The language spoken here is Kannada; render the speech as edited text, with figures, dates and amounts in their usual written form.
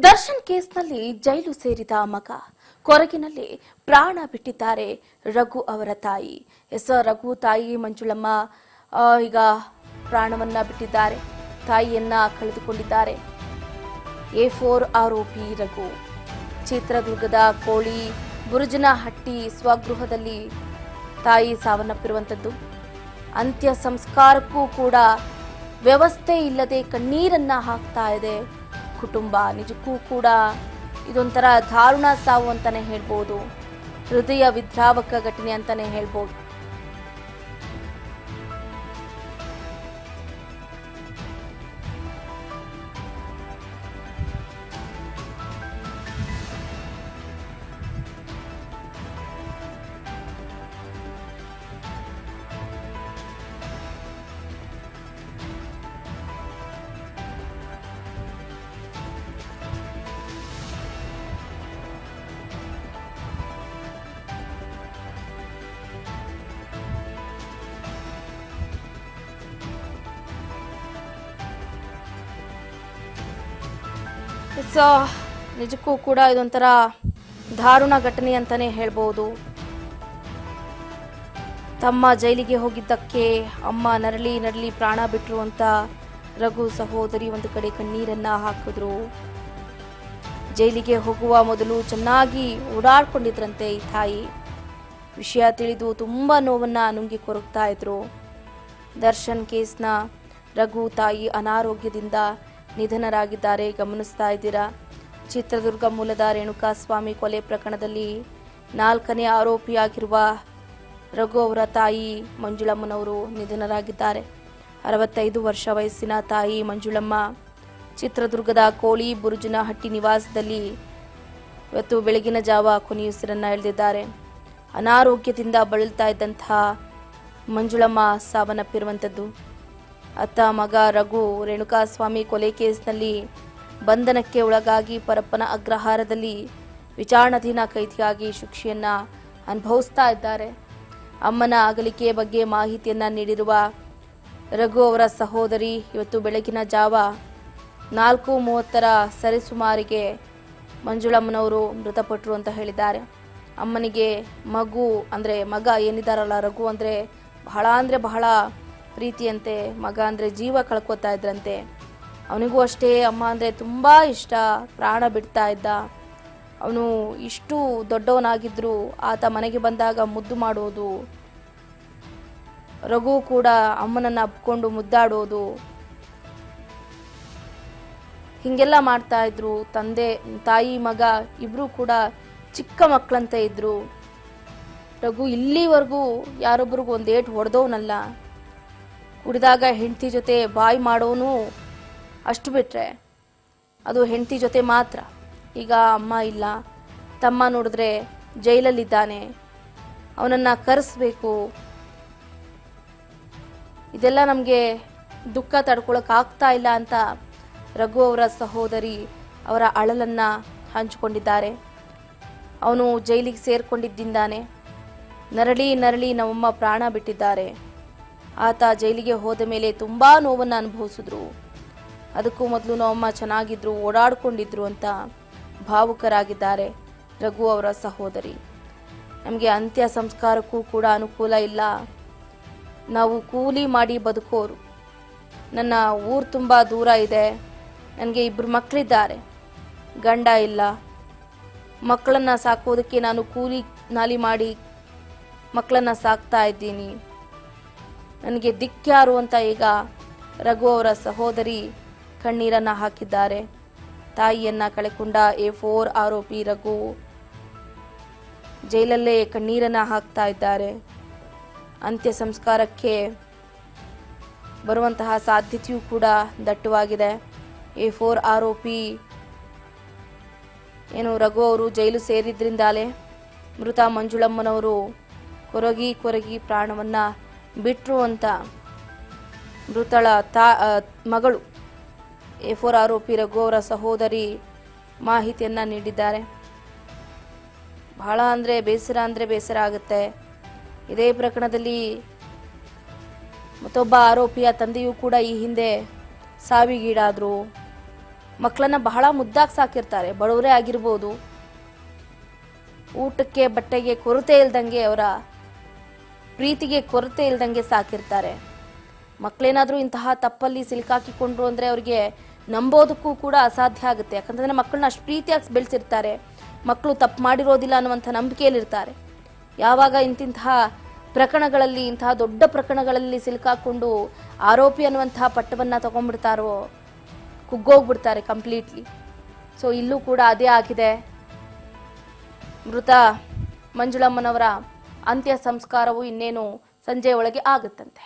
ದರ್ಶನ್ ಕೇಸ್ನಲ್ಲಿ ಜೈಲು ಸೇರಿದ ಮಗ ಕೊರಗಿನಲ್ಲಿ ಪ್ರಾಣ ಬಿಟ್ಟಿದ್ದಾರೆ ರಘು ಅವರ ತಾಯಿ. ರಘು ತಾಯಿ ಮಂಜುಳಮ್ಮ ಈಗ ಪ್ರಾಣವನ್ನ ಬಿಟ್ಟಿದ್ದಾರೆ. ತಾಯಿಯನ್ನ ಕಳೆದುಕೊಂಡಿದ್ದಾರೆ. A4 ಆರೋಪಿ ರಘು ಚಿತ್ರದುರ್ಗದ ಕೋಳಿ ಬುರುಜನಹಟ್ಟಿ ಸ್ವಗೃಹದಲ್ಲಿ ತಾಯಿ ಸಾವನ್ನಪ್ಪಿರುವಂತದ್ದು. ಅಂತ್ಯ ಸಂಸ್ಕಾರಕ್ಕೂ ಕೂಡ ವ್ಯವಸ್ಥೆ ಇಲ್ಲದೆ ಕಣ್ಣೀರನ್ನ ಹಾಕ್ತಾ ಇದೆ ಕುಟುಂಬ. ನಿಜಕ್ಕೂ ಕೂಡ ಇದೊಂಥರ ದಾರುಣ ಸಾವು ಅಂತಾನೆ ಹೇಳ್ಬೋದು. ಹೃದಯ ವಿದ್ರಾವಕ ಘಟನೆ ಅಂತಾನೆ ಹೇಳ್ಬೋದು. ನಿಜಕ್ಕೂ ಕೂಡ ಇದೊಂಥರ ದಾರುಣ ಘಟನೆ ಅಂತಾನೆ ಹೇಳ್ಬೋದು. ತಮ್ಮ ಜೈಲಿಗೆ ಹೋಗಿದ್ದಕ್ಕೆ ಅಮ್ಮ ನರಳಿ ನರಳಿ ಪ್ರಾಣ ಬಿಟ್ರು ಅಂತ ರಘು ಸಹೋದರಿ ಒಂದು ಕಡೆ ಕಣ್ಣೀರನ್ನ ಹಾಕಿದ್ರು. ಜೈಲಿಗೆ ಹೋಗುವ ಮೊದಲು ಚೆನ್ನಾಗಿ ಓಡಾಡ್ಕೊಂಡಿದ್ರಂತೆ ಈ ತಾಯಿ. ವಿಷಯ ತಿಳಿದು ತುಂಬಾ ನೋವನ್ನ ನುಂಗಿ ಕೊರಗ್ತಾ ಇದ್ರು. ದರ್ಶನ್ ಕೇಸ್ನ ರಘು ತಾಯಿ ಅನಾರೋಗ್ಯದಿಂದ ನಿಧನರಾಗಿದ್ದಾರೆ. ಗಮನಿಸ್ತಾ ಇದ್ದೀರಾ. ಚಿತ್ರದುರ್ಗ ಮೂಲದ ರೇಣುಕಾಸ್ವಾಮಿ ಕೊಲೆ ಪ್ರಕರಣದಲ್ಲಿ 4ನೇ ಆರೋಪಿಯಾಗಿರುವ ರಘು ಅವರ ತಾಯಿ ಮಂಜುಳಮ್ಮನವರು ನಿಧನರಾಗಿದ್ದಾರೆ. 65 ವರ್ಷ ವಯಸ್ಸಿನ ತಾಯಿ ಮಂಜುಳಮ್ಮ ಚಿತ್ರದುರ್ಗದ ಕೋಳಿ ಬುರುಜನಹಟ್ಟಿ ನಿವಾಸದಲ್ಲಿ ಇವತ್ತು ಬೆಳಗಿನ ಜಾವ ಕೊನೆಯುಸಿರನ್ನ ಎಳೆದಿದ್ದಾರೆ. ಅನಾರೋಗ್ಯದಿಂದ ಬಳಲ್ತಾ ಇದ್ದಂತಹ ಮಂಜುಳಮ್ಮ ಸಾವನ್ನಪ್ಪಿರುವಂಥದ್ದು. ಅತ್ತ ಮಗ ರಘು ರೇಣುಕಾಸ್ವಾಮಿ ಕೊಲೆ ಕೇಸ್ನಲ್ಲಿ ಬಂಧನಕ್ಕೆ ಒಳಗಾಗಿ ಪರಪ್ಪನ ಅಗ್ರಹಾರದಲ್ಲಿ ವಿಚಾರಣಾಧೀನ ಕೈದಿಯಾಗಿ ಶಿಕ್ಷೆಯನ್ನ ಅನುಭವಿಸ್ತಾ ಇದ್ದಾರೆ. ಅಮ್ಮನ ಅಗಲಿಕೆಯ ಬಗ್ಗೆ ಮಾಹಿತಿಯನ್ನ ನೀಡಿರುವ ರಘು ಅವರ ಸಹೋದರಿ ಇವತ್ತು ಬೆಳಗಿನ ಜಾವ 4:30 ಸರಿಸುಮಾರಿಗೆ ಮಂಜುಳಮ್ಮನವರು ಮೃತಪಟ್ಟರು ಅಂತ ಹೇಳಿದ್ದಾರೆ. ಅಮ್ಮನಿಗೆ ಮಗ ಏನಿದಾರಲ್ಲ ರಘು ಅಂದ್ರೆ ಬಹಳ ಪ್ರೀತಿಯಂತೆ. ಮಗ ಅಂದ್ರೆ ಜೀವ ಕಳ್ಕೊತಾ ಇದ್ರಂತೆ. ಅವನಿಗೂ ಅಷ್ಟೇ ಅಮ್ಮ ಅಂದ್ರೆ ತುಂಬಾ ಇಷ್ಟ. ಪ್ರಾಣ ಬಿಡ್ತಾ ಇದ್ದ. ಅವನು ಇಷ್ಟು ದೊಡ್ಡವನಾಗಿದ್ರು ಆತ ಮನೆಗೆ ಬಂದಾಗ ಮುದ್ದು ಮಾಡೋದು, ರಘು ಕೂಡ ಅಮ್ಮನನ್ನ ಅಪ್ಕೊಂಡು ಮುದ್ದಾಡೋದು, ಹಿಂಗೆಲ್ಲ ಮಾಡ್ತಾ ಇದ್ರು. ತಾಯಿ ಮಗ ಇಬ್ರು ಕೂಡ ಚಿಕ್ಕ ಮಕ್ಕಳಂತೆ ಇದ್ರು. ರಘು ಇಲ್ಲಿವರೆಗೂ ಯಾರೊಬ್ಬರಿಗೂ ಒಂದೇಟು ಹೊಡೆದವನಲ್ಲ. ಕುಡಿದಾಗ ಹೆಂಡತಿ ಜೊತೆ ಬಾಯಿ ಮಾಡೋನು, ಅಷ್ಟು ಬಿಟ್ರೆ ಅದು ಹೆಂಡತಿ ಜೊತೆ ಮಾತ್ರ. ಈಗ ಅಮ್ಮ ಇಲ್ಲ, ತಮ್ಮ ನೋಡಿದ್ರೆ ಜೈಲಲ್ಲಿದ್ದಾನೆ, ಅವನನ್ನ ಕರೆಸ್ಬೇಕು. ಇದೆಲ್ಲ ನಮಗೆ ದುಃಖ ತಡ್ಕೊಳಕ್ ಆಗ್ತಾ ಇಲ್ಲ ಅಂತ ರಘು ಅವರ ಸಹೋದರಿ ಅವರ ಅಳಲನ್ನ ಹಂಚಿಕೊಂಡಿದ್ದಾರೆ. ಅವನು ಜೈಲಿಗೆ ಸೇರ್ಕೊಂಡಿದ್ದಾನೆ. ನರಳಿ ನಮ್ಮಮ್ಮ ಪ್ರಾಣ ಬಿಟ್ಟಿದ್ದಾರೆ. ಆತ ಜೈಲಿಗೆ ಹೋದ ಮೇಲೆ ತುಂಬಾ ನೋವನ್ನ ಅನುಭವಿಸಿದ್ರು. ಅದಕ್ಕೂ ಮೊದಲು ನಮ್ಮಮ್ಮ ಚೆನ್ನಾಗಿದ್ರು, ಓಡಾಡ್ಕೊಂಡಿದ್ರು ಅಂತ ಭಾವುಕರಾಗಿದ್ದಾರೆ ರಘು ಅವರ ಸಹೋದರಿ. ನಮಗೆ ಅಂತ್ಯ ಸಂಸ್ಕಾರಕ್ಕೂ ಕೂಡ ಅನುಕೂಲ ಇಲ್ಲ. ನಾವು ಕೂಲಿ ಮಾಡಿ ಬದುಕೋರು. ನನ್ನ ಊರು ತುಂಬಾ ದೂರ ಇದೆ. ನನಗೆ 2 ಮಕ್ಕಳಿದ್ದಾರೆ, ಗಂಡ ಇಲ್ಲ. ಮಕ್ಕಳನ್ನ ಸಾಕೋದಕ್ಕೆ ನಾನು ಕೂಲಿ ನಾಲಿ ಮಾಡಿ ಮಕ್ಕಳನ್ನ ಸಾಕ್ತಾ ಇದ್ದೀನಿ. ನನಗೆ ದಿಕ್ಕ್ಯಾರು ಅಂತ ಈಗ ರಘು ಅವರ ಸಹೋದರಿ ಕಣ್ಣೀರನ್ನ ಹಾಕಿದ್ದಾರೆ. ತಾಯಿಯನ್ನ ಕಳೆಕೊಂಡ A4 ಆರೋಪಿ ರಘು ಜೈಲಲ್ಲೇ ಕಣ್ಣೀರನ್ನ ಹಾಕ್ತಾ ಇದ್ದಾರೆ. ಅಂತ್ಯ ಸಂಸ್ಕಾರಕ್ಕೆ ಬರುವಂತಹ ಸಾಧ್ಯತೆಯೂ ಕೂಡ ದಟ್ಟವಾಗಿದೆ. A4 ಆರೋಪಿ ರಘು ಅವರು ಜೈಲು ಸೇರಿದ್ರಿಂದಾಲೇ ಮೃತ ಮಂಜುಳಮ್ಮನವರು ಕೊರಗಿ ಪ್ರಾಣವನ್ನ ಬಿಟ್ರು ಅಂತ ಮೃತಳ ಮಗಳು A4 ಆರೋಪಿ ರಘು ಅವರ ಸಹೋದರಿ ಮಾಹಿತಿಯನ್ನ ನೀಡಿದ್ದಾರೆ. ಬಹಳ ಬೇಸರ ಆಗುತ್ತೆ. ಇದೇ ಪ್ರಕರಣದಲ್ಲಿ ಮತ್ತೊಬ್ಬ ಆರೋಪಿಯ ತಂದೆಯೂ ಕೂಡ ಈ ಹಿಂದೆ ಸಾವಿಗೀಡಾದ್ರು. ಮಕ್ಕಳನ್ನ ಬಹಳ ಮುದ್ದಾಗಿ ಸಾಕಿರ್ತಾರೆ, ಬಡವರೇ ಆಗಿರ್ಬೋದು. ಊಟಕ್ಕೆ ಬಟ್ಟೆಗೆ ಕೊರತೆ ಇಲ್ದಂಗೆ, ಅವರ ಪ್ರೀತಿಗೆ ಕೊರತೆ ಇಲ್ದಂಗೆ ಸಾಕಿರ್ತಾರೆ. ಮಕ್ಕಳೇನಾದರೂ ಇಂತಹ ತಪ್ಪಲ್ಲಿ ಸಿಲುಕಾಕಿಕೊಂಡ್ರು ಅಂದರೆ ಅವರಿಗೆ ನಂಬೋದಕ್ಕೂ ಕೂಡ ಅಸಾಧ್ಯ ಆಗುತ್ತೆ. ಯಾಕಂತಂದರೆ ಮಕ್ಕಳನ್ನ ಅಷ್ಟು ಪ್ರೀತಿಯಾಗಿ ಬೆಳೆಸಿರ್ತಾರೆ. ಮಕ್ಕಳು ತಪ್ಪು ಮಾಡಿರೋದಿಲ್ಲ ಅನ್ನುವಂಥ ನಂಬಿಕೆಯಲ್ಲಿರ್ತಾರೆ. ಯಾವಾಗ ಇಂತಿಂತಹ ಪ್ರಕರಣಗಳಲ್ಲಿ, ಇಂತಹ ದೊಡ್ಡ ಪ್ರಕರಣಗಳಲ್ಲಿ ಸಿಲುಕಾಕೊಂಡು ಆರೋಪಿ ಅನ್ನುವಂತಹ ಪಟ್ಟವನ್ನು ತಗೊಂಡ್ಬಿಡ್ತಾರೋ, ಕುಗ್ಗೋಗ್ಬಿಡ್ತಾರೆ ಕಂಪ್ಲೀಟ್ಲಿ. ಸೊ ಇಲ್ಲೂ ಕೂಡ ಅದೇ ಆಗಿದೆ. ಮೃತ ಮಂಜುಳಮ್ಮನವರ ಅಂತ್ಯ ಸಂಸ್ಕಾರವು ಇನ್ನೇನು ಸಂಜೆ ಒಳಗೆ ಆಗುತ್ತಂತೆ.